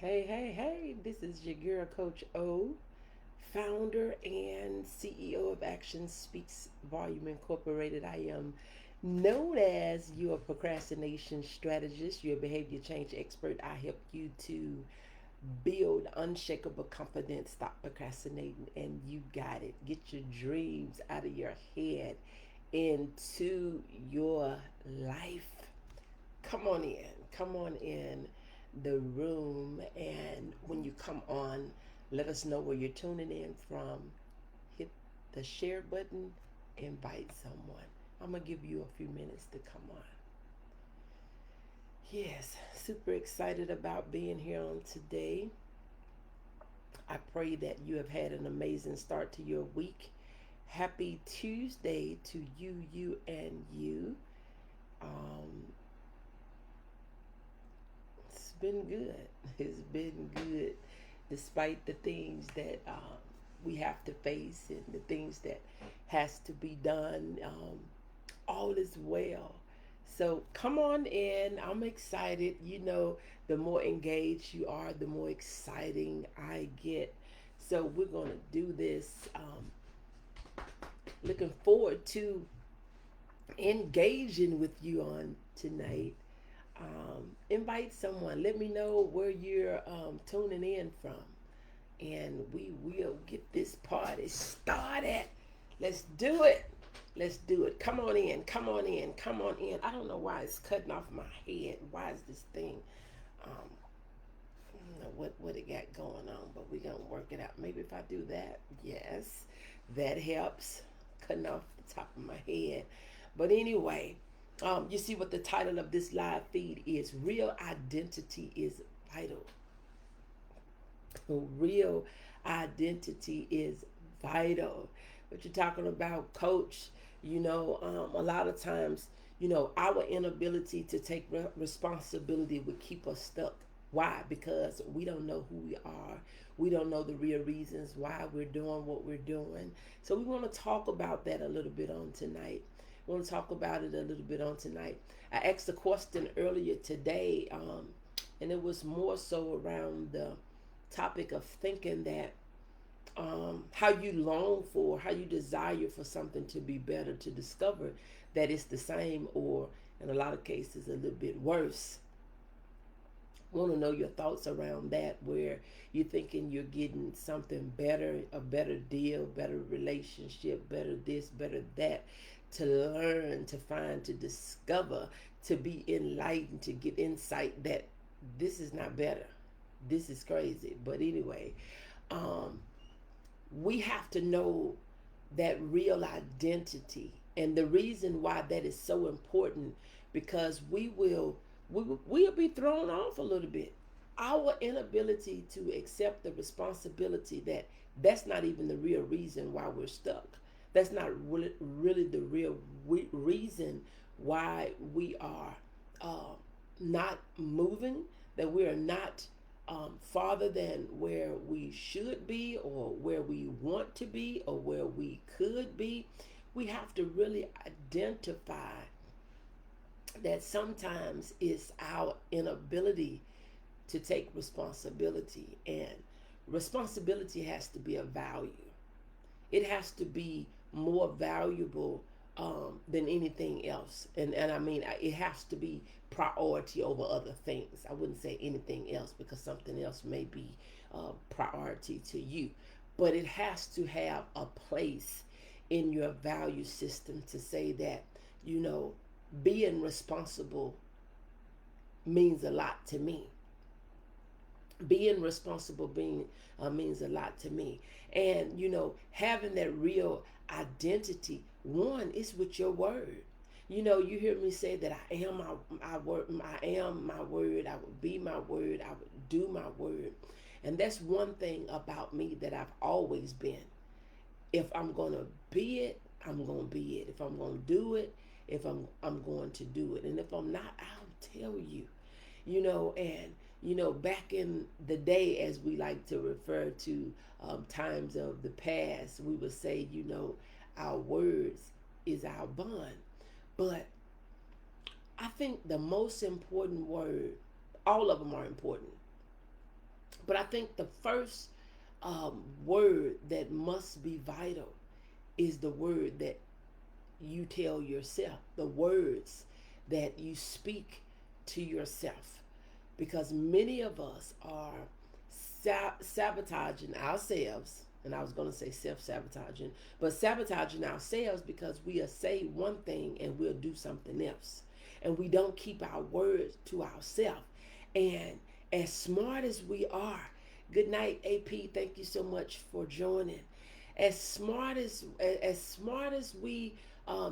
Hey, this is your girl, Coach O, founder and CEO of Action Speaks Volume Incorporated. I am known as your procrastination strategist, your behavior change expert. I help you to build unshakable confidence, stop procrastinating, and you got it. Get your dreams out of your head into your life. Come on in the room, and when you come on, let us know where you're tuning in from. Hit the share button, invite someone. I'm gonna give you a few minutes to come on. Yes, super excited about being here on today. I pray that you have had an amazing start to your week. Happy Tuesday to you, and you. Um, It's been good. It's been good, despite the things that we have to face and the things that has to be done. All is well. So come on in. I'm excited. The more engaged you are, the more exciting I get. So we're gonna do this. Looking forward to engaging with you on tonight. Invite someone. Let me know where you're tuning in from, and we will get this party started. Let's do it. Let's do it. Come on in. Come on in. Come on in. I don't know why it's cutting off my head. Why is this thing? Um, I don't know what it got going on, but we're gonna work it out. Maybe if I do that, yes, that helps. Cutting off the top of my head. But anyway, you see what the title of this live feed is. Real identity is vital. Real identity is vital. What you're talking about, coach, a lot of times, our inability to take responsibility would keep us stuck. Why? Because we don't know who we are. We don't know the real reasons why we're doing what we're doing. So we want to talk about that a little bit on tonight. We want to talk about it a little bit on tonight. I asked a question earlier today, and it was more so around the topic of thinking that how you long for, how you desire for something to be better, to discover that it's the same or in a lot of cases a little bit worse. Want to know your thoughts around that, where you're thinking you're getting something better, a better deal, better relationship, better this, better that, to learn, to find, to discover, to be enlightened, to get insight that this is not better. This is crazy. But anyway, um, we have to know that real identity, and the reason why that is so important, because we'll be thrown off a little bit. Our inability to accept the responsibility that that's not even the real reason why we're stuck. That's not really the real reason why we are uh, not moving, that we are not farther than where we should be or where we want to be or where we could be. We have to really identify that sometimes it's our inability to take responsibility, and responsibility has to be a value. It has to be more valuable than anything else. And I mean, it has to be priority over other things. I wouldn't say anything else because something else may be priority to you. But it has to have a place in your value system to say that, you know, being responsible means a lot to me. Being responsible being means a lot to me. And having that real identity, one is with your word. You hear me say that I am my word. I am my word. I will be my word. I would do my word. And that's one thing about me that I've always been. If I'm gonna be it, I'm gonna be it. If I'm gonna do it, if I'm going to do it. And if I'm not, I'll tell you. And back in the day, as we like to refer to times of the past, we would say, our words is our bond. But I think the most important word, all of them are important, But I think the first word that must be vital is the word that you tell yourself, the words that you speak to yourself. Because many of us are sabotaging ourselves, and I was going to say self-sabotaging, but sabotaging ourselves because we'll say one thing and we'll do something else, and we don't keep our words to ourselves. And as smart as we are, good night, AP, thank you so much for joining. As smart as we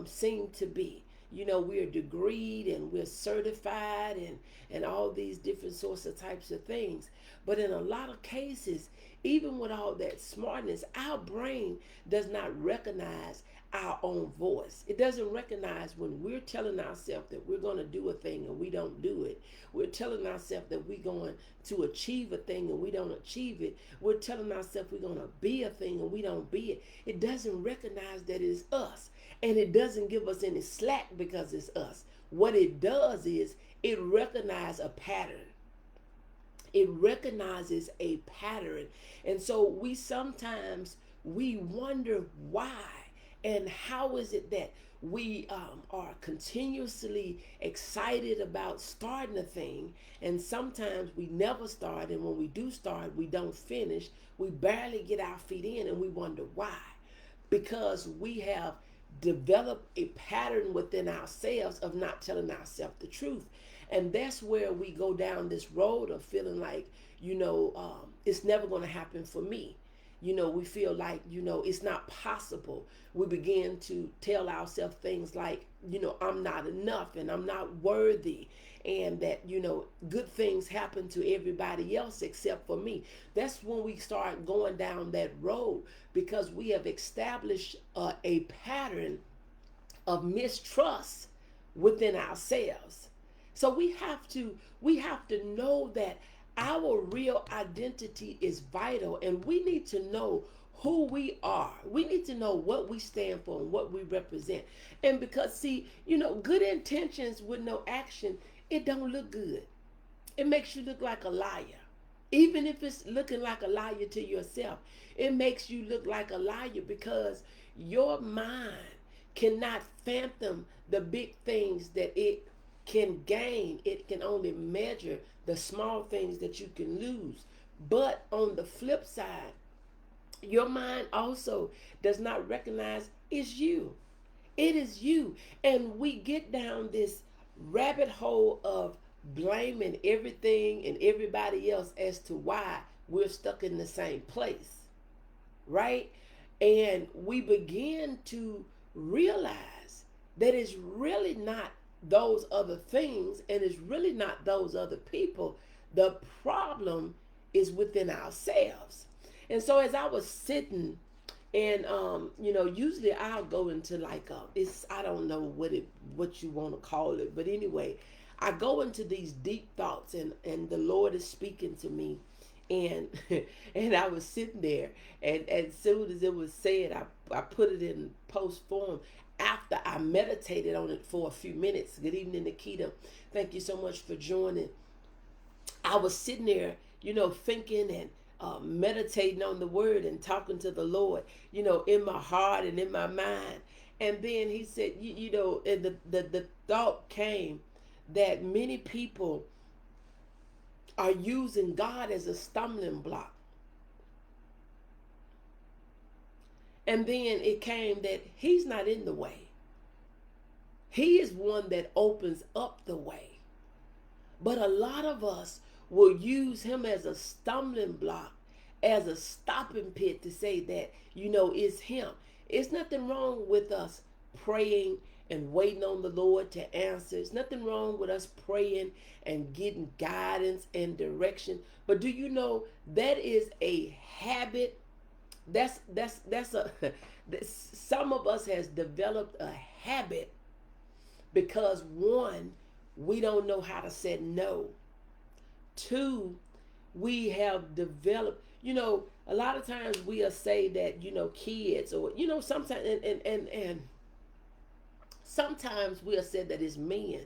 seem to be, we're degreed and we're certified and all these different sorts of types of things. But in a lot of cases, even with all that smartness, our brain does not recognize our own voice. It doesn't recognize when we're telling ourselves that we're going to do a thing and we don't do it. We're telling ourselves that we're going to achieve a thing and we don't achieve it. We're telling ourselves we're going to be a thing and we don't be it. It doesn't recognize that it's us. And it doesn't give us any slack because it's us. What it does is it recognizes a pattern. It recognizes a pattern. And so we wonder why and how is it that we are continuously excited about starting a thing, and sometimes we never start, and when we do start, we don't finish. We barely get our feet in, and we wonder why. Because we have developed a pattern within ourselves of not telling ourselves the truth. And that's where we go down this road of feeling like, it's never going to happen for me. We feel like, it's not possible. We begin to tell ourselves things like, I'm not enough and I'm not worthy. And that, good things happen to everybody else except for me. That's when we start going down that road, because we have established a pattern of mistrust within ourselves. So we have to know that our real identity is vital, and we need to know who we are. We need to know what we stand for and what we represent. And because, see, good intentions with no action, it don't look good. It makes you look like a liar. Even if it's looking like a liar to yourself, it makes you look like a liar, because your mind cannot fathom the big things that it can gain. It can only measure the small things that you can lose. But on the flip side, your mind also does not recognize it's you. It is you. And we get down this rabbit hole of blaming everything and everybody else as to why we're stuck in the same place, right? And we begin to realize that it's really not those other things, and it's really not those other people. The problem is within ourselves. And so as I was sitting, and usually I'll go into like it's, I don't know what you want to call it, but anyway, I go into these deep thoughts, and the Lord is speaking to me, and and I was sitting there, and as soon as it was said, I put it in post form after I meditated on it for a few minutes. Good evening, Nikita. Thank you so much for joining. I was sitting there, thinking and meditating on the word and talking to the Lord, in my heart and in my mind. And then he said, and the thought came that many people are using God as a stumbling block. And then it came that he's not in the way. He is one that opens up the way. But a lot of us will use him as a stumbling block, as a stopping pit, to say that, it's him. It's nothing wrong with us praying and waiting on the Lord to answer. There's nothing wrong with us praying and getting guidance and direction. But do you know that is a habit? That's a some of us has developed a habit because, one, we don't know how to say no. Two, we have developed, a lot of times we'll say that, kids, or, sometimes, and sometimes we'll say that it's men.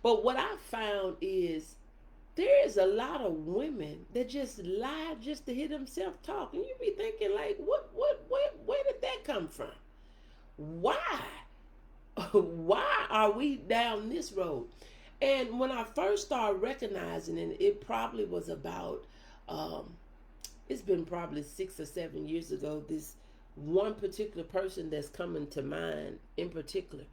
But what I found is there is a lot of women that just lie just to hear themselves talk, and you be thinking like, where did that come from? Why? Why are we down this road? And when I first started recognizing it, it probably was about, um, it's been probably 6 or 7 years ago. This one particular person that's coming to mind in particular,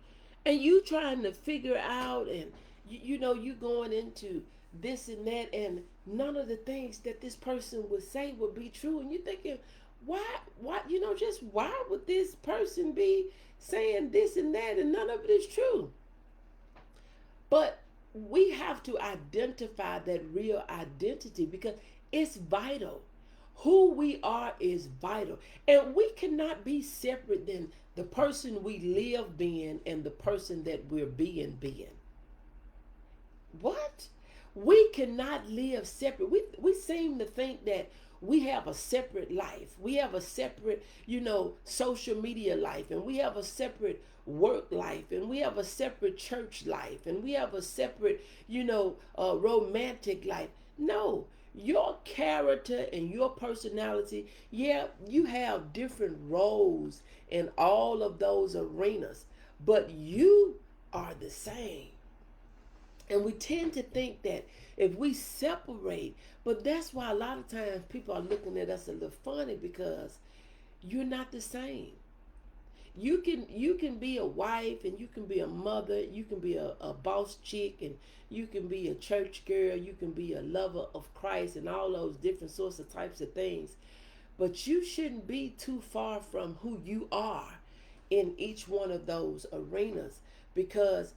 and you trying to figure out, and you going into this and that, and none of the things that this person would say would be true, and you're thinking, why, just why would this person be saying this and that, and none of it is true? But we have to identify that real identity because it's vital. Who we are is vital. And we cannot be separate than the person we live being and the person that we're being. What? We cannot live separate. We seem to think that we have a separate life. We have a separate, social media life, and we have a separate work life, and we have a separate church life, and we have a separate, romantic life. No, your character and your personality, yeah, you have different roles in all of those arenas, but you are the same. And we tend to think that if we separate, but that's why a lot of times people are looking at us a little funny because you're not the same. You can be a wife, and you can be a mother, you can be a boss chick, and you can be a church girl, you can be a lover of Christ, and all those different sorts of types of things. But you shouldn't be too far from who you are in each one of those arenas because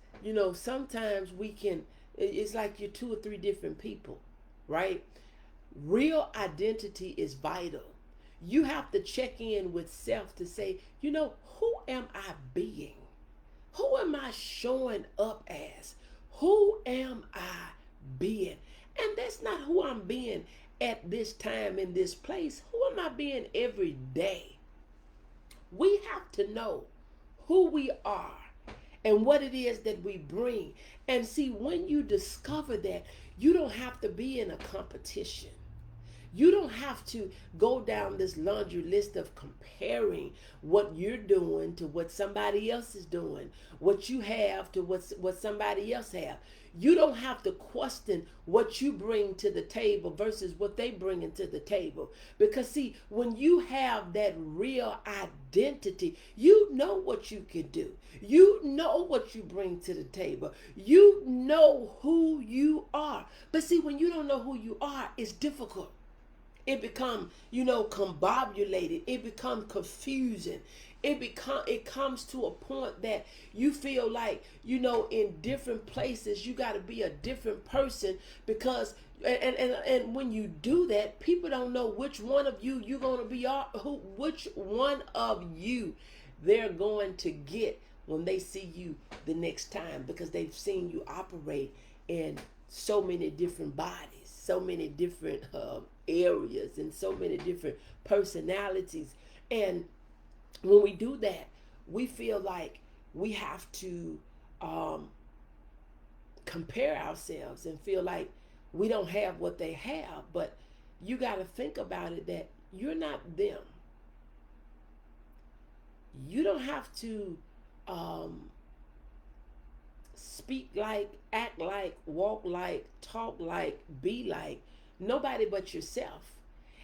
sometimes it's like you're two or three different people, right? Real identity is vital. You have to check in with self to say, who am I being? Who am I showing up as? Who am I being? And that's not who I'm being at this time in this place. Who am I being every day? We have to know who we are and what it is that we bring. And see, when you discover that, you don't have to be in a competition. You don't have to go down this laundry list of comparing what you're doing to what somebody else is doing, what you have to what somebody else have. You don't have to question what you bring to the table versus what they bring into the table. Because see, when you have that real identity, you know what you can do. You know what you bring to the table. You know who you are. But see, when you don't know who you are, it's difficult. It become, combobulated. It becomes confusing. It comes to a point that you feel like, in different places you got to be a different person because and when you do that, people don't know which one of you you're going to be, which one of you they're going to get when they see you the next time, because they've seen you operate in so many different bodies, so many different areas, and so many different personalities. And when we do that, we feel like we have to compare ourselves and feel like we don't have what they have. But you got to think about it that you're not them. You don't have to speak like, act like, walk like, talk like, be like nobody but yourself.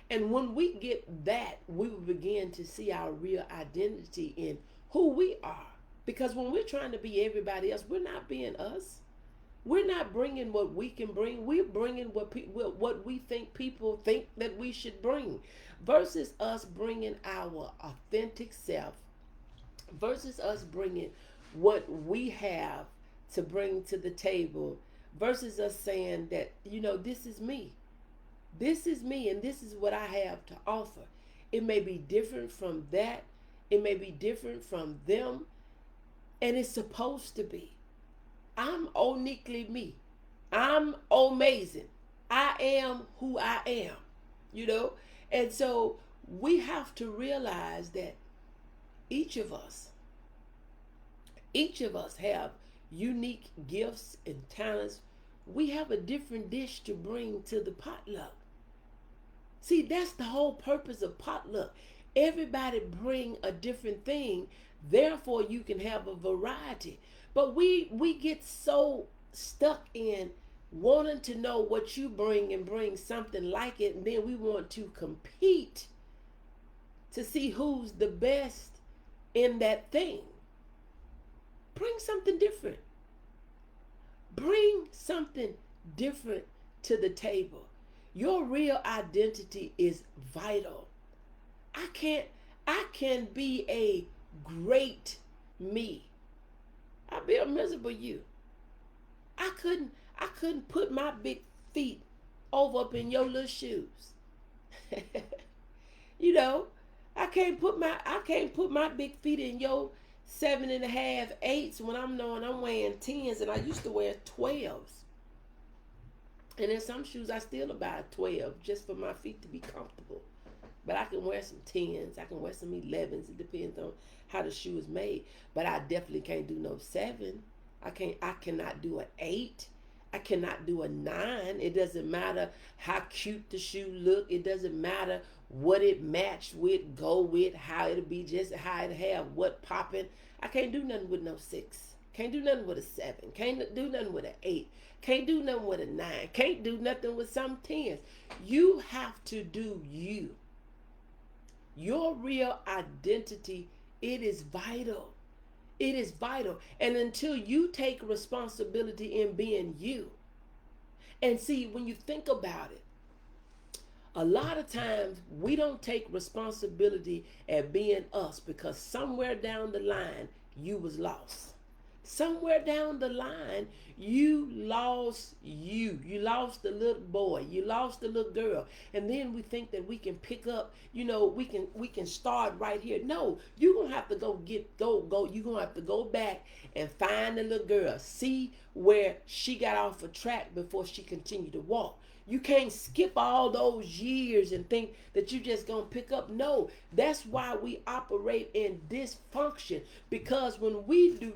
And when we get that, we will begin to see our real identity in who we are. Because when we're trying to be everybody else, we're not being us. We're not bringing what we can bring. We're bringing what we think people think that we should bring, versus us bringing our authentic self, versus us bringing what we have to bring to the table, versus us saying that, this is me. This is me, and this is what I have to offer. It may be different from that. It may be different from them. And it's supposed to be. I'm uniquely me. I'm amazing. I am who I am, And so we have to realize that each of us have unique gifts and talents we have a different dish to bring to the potluck. See, that's the whole purpose of potluck. Everybody bring a different thing, therefore you can have a variety. But we get so stuck in wanting to know what you bring and bring something like it, and then we want to compete to see who's the best in that thing. Bring something different. Bring something different to the table. Your real identity is vital. I can be a great me. I'll be a miserable you. I couldn't put my big feet over up in your little shoes. You know, I can't put my big feet in your 7.5, 8s when I'm knowing I'm wearing 10s and I used to wear 12s. And in some shoes I still buy a 12 just for my feet to be comfortable. But I can wear some 10s, I can wear some 11s. It depends on how the shoe is made. But I definitely can't do no 7. I cannot do an 8. I cannot do a 9. It doesn't matter how cute the shoe look. It doesn't matter what it matched with, go with, how it'll be, just how it have what popping. I can't do nothing with no 6. Can't do nothing with a 7. Can't do nothing with an 8. Can't do nothing with a 9. Can't do nothing with some 10s. You have to do you. Your real identity, it is vital. It is vital. And until you take responsibility in being you. And see, when you think about it, a lot of times we don't take responsibility at being us because somewhere down the line you was lost. Somewhere down the line you lost you. You lost the little boy. You lost the little girl. And then we think that we can pick up, we can start right here. No, you're gonna have to go. You're gonna have to go back and find the little girl. See where she got off a track before she continued to walk. You can't skip all those years and think that you just gonna pick up. No, that's why we operate in dysfunction. Because when we do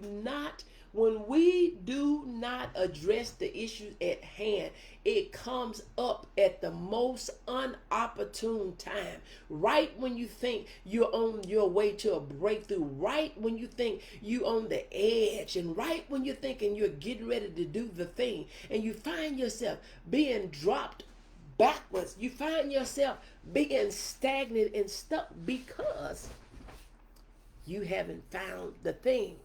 not address the issues at hand, it comes up at the most unopportune time. Right when you think you're on your way to a breakthrough, right when you think you're on the edge, and right when you're thinking you're getting ready to do the thing, and you find yourself being dropped backwards. You find yourself being stagnant and stuck because you haven't found the thing.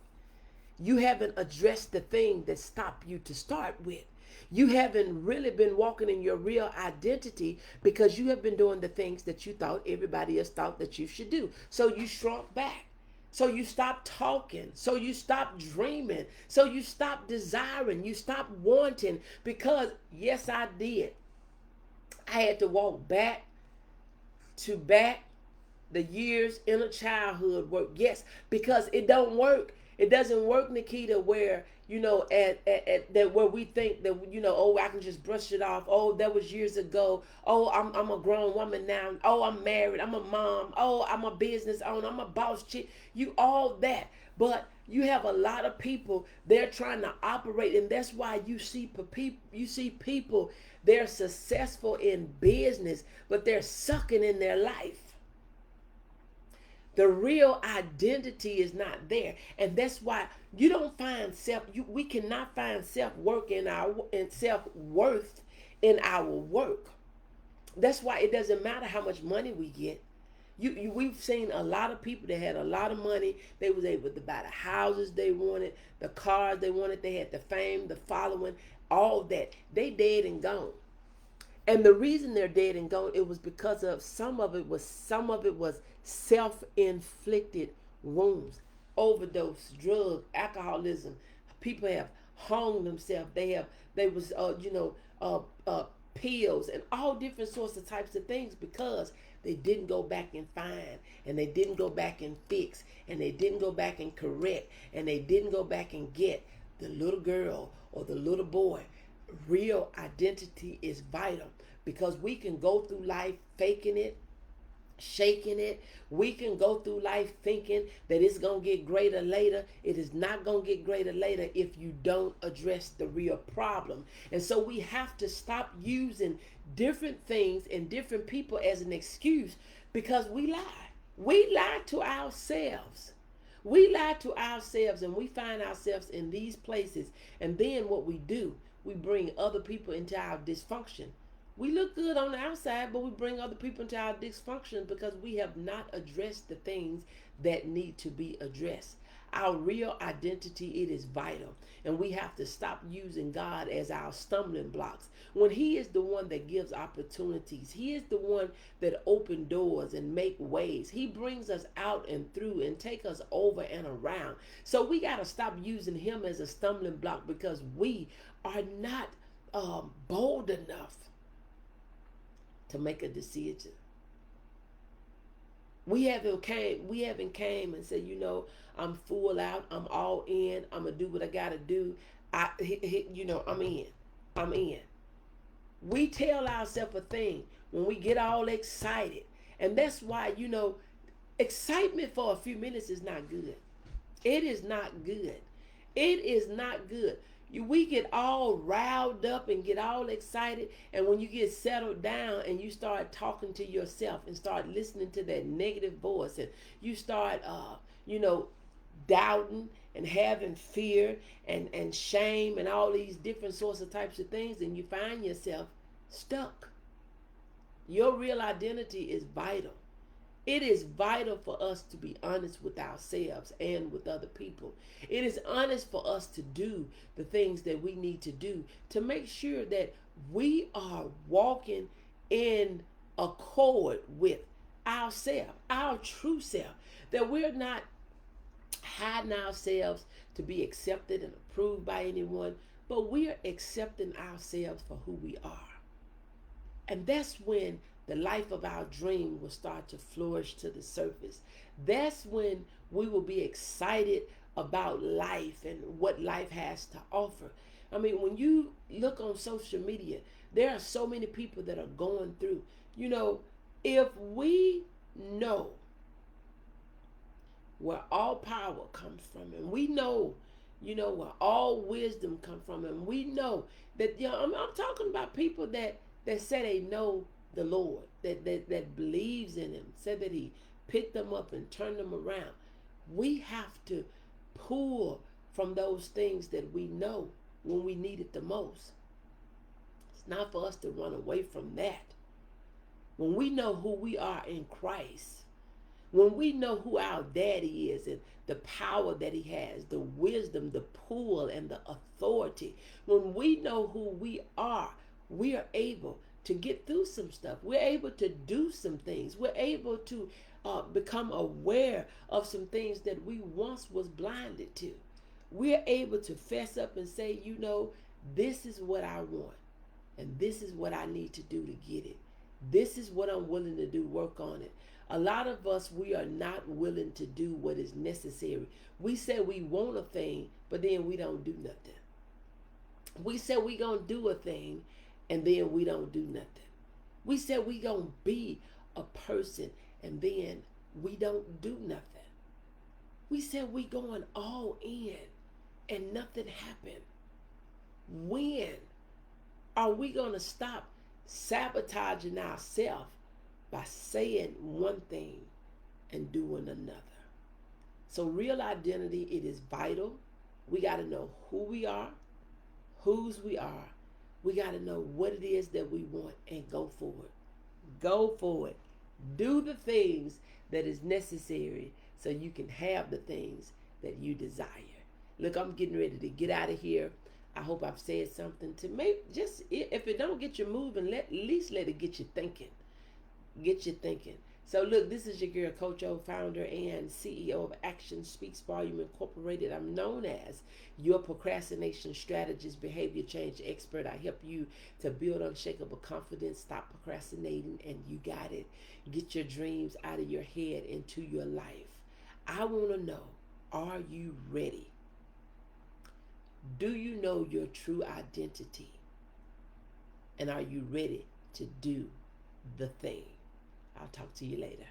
You haven't addressed the thing that stopped you to start with. You haven't really been walking in your real identity because you have been doing the things that you thought everybody else thought that you should do. So you shrunk back. So you stopped talking. So you stopped dreaming. So you stopped desiring. You stopped wanting because, yes, I did. I had to walk back to back the years in a childhood work. Yes, because it don't work. It doesn't work, Nikita, where, at that where we think that, oh, I can just brush it off. Oh, that was years ago. Oh, I'm a grown woman now. Oh, I'm married. I'm a mom. Oh, I'm a business owner. I'm a boss chick. You all that. But you have a lot of people, they're trying to operate, and that's why you see people, they're successful in business, but they're sucking in their life. The real identity is not there. And that's why you don't find we cannot find self-worth in our work. That's why it doesn't matter how much money we get. We've seen a lot of people that had a lot of money. They was able to buy the houses they wanted, the cars they wanted. They had the fame, the following, all that. They dead and gone. And the reason they're dead and gone, it was because of some of it was self-inflicted wounds, overdose, drug, alcoholism. People have hung themselves. Pills and all different sorts of types of things because they didn't go back and find, and they didn't go back and fix, and they didn't go back and correct, and they didn't go back and get the little girl or the little boy. Real identity is vital because we can go through life faking it, shaking it. We can go through life thinking that it's going to get greater later. It is not going to get greater later if you don't address the real problem. And so we have to stop using different things and different people as an excuse because we lie. We lie to ourselves. We lie to ourselves and we find ourselves in these places. And then what we do, we bring other people into our dysfunction. We look good on the outside, but we bring other people into our dysfunction because we have not addressed the things that need to be addressed. Our real identity, it is vital. And we have to stop using God as our stumbling blocks. When he is the one that gives opportunities, he is the one that opens doors and make ways. He brings us out and through and take us over and around. So we got to stop using him as a stumbling block because we are not bold enough to make a decision. We haven't came and said, I'm full out, I'm all in, I'm gonna do what I gotta do. I'm in. I'm in. We tell ourselves a thing when we get all excited. And that's why, excitement for a few minutes is not good. It is not good. It is not good. We get all riled up and get all excited, and when you get settled down and you start talking to yourself and start listening to that negative voice, and you start doubting and having fear and shame and all these different sorts of types of things, and you find yourself stuck. Your real identity is vital. It is vital for us to be honest with ourselves and with other people. It is honest for us to do the things that we need to do to make sure that we are walking in accord with ourselves, our true self, that we're not hiding ourselves to be accepted and approved by anyone, but we are accepting ourselves for who we are. And that's when the life of our dream will start to flourish to the surface. That's when we will be excited about life and what life has to offer. I mean, when you look on social media, there are so many people that are going through. If we know where all power comes from, and we know, where all wisdom comes from, and we know that, I'm talking about people that say they know the Lord, that believes in him, said that he picked them up and turned them around. We have to pull from those things that we know when we need it the most. It's not for us to run away from that. When we know who we are in Christ, when we know who our daddy is and the power that he has, the wisdom, the pull, and the authority, when we know who we are able to get through some stuff. We're able to do some things. We're able to become aware of some things that we once was blinded to. We're able to fess up and say, this is what I want, and this is what I need to do to get it. This is what I'm willing to do, work on it. A lot of us, we are not willing to do what is necessary. We say we want a thing, but then we don't do nothing. We say we gonna do a thing, and then we don't do nothing. We said we gonna be a person, and then we don't do nothing. We said we going all in, and nothing happened. When are we gonna stop sabotaging ourselves by saying one thing and doing another? So real identity, it is vital. We got to know who we are, whose we are. We got to know what it is that we want and go for it. Go for it. Do the things that is necessary so you can have the things that you desire. Look, I'm getting ready to get out of here. I hope I've said something to make just, if it don't get you moving, at least let it get you thinking. Get you thinking. So look, this is your girl, Coach O, founder and CEO of Action Speaks Volume Incorporated. I'm known as your procrastination strategist, behavior change expert. I help you to build unshakable confidence, stop procrastinating, and you got it. Get your dreams out of your head into your life. I want to know, are you ready? Do you know your true identity? And are you ready to do the thing? I'll talk to you later.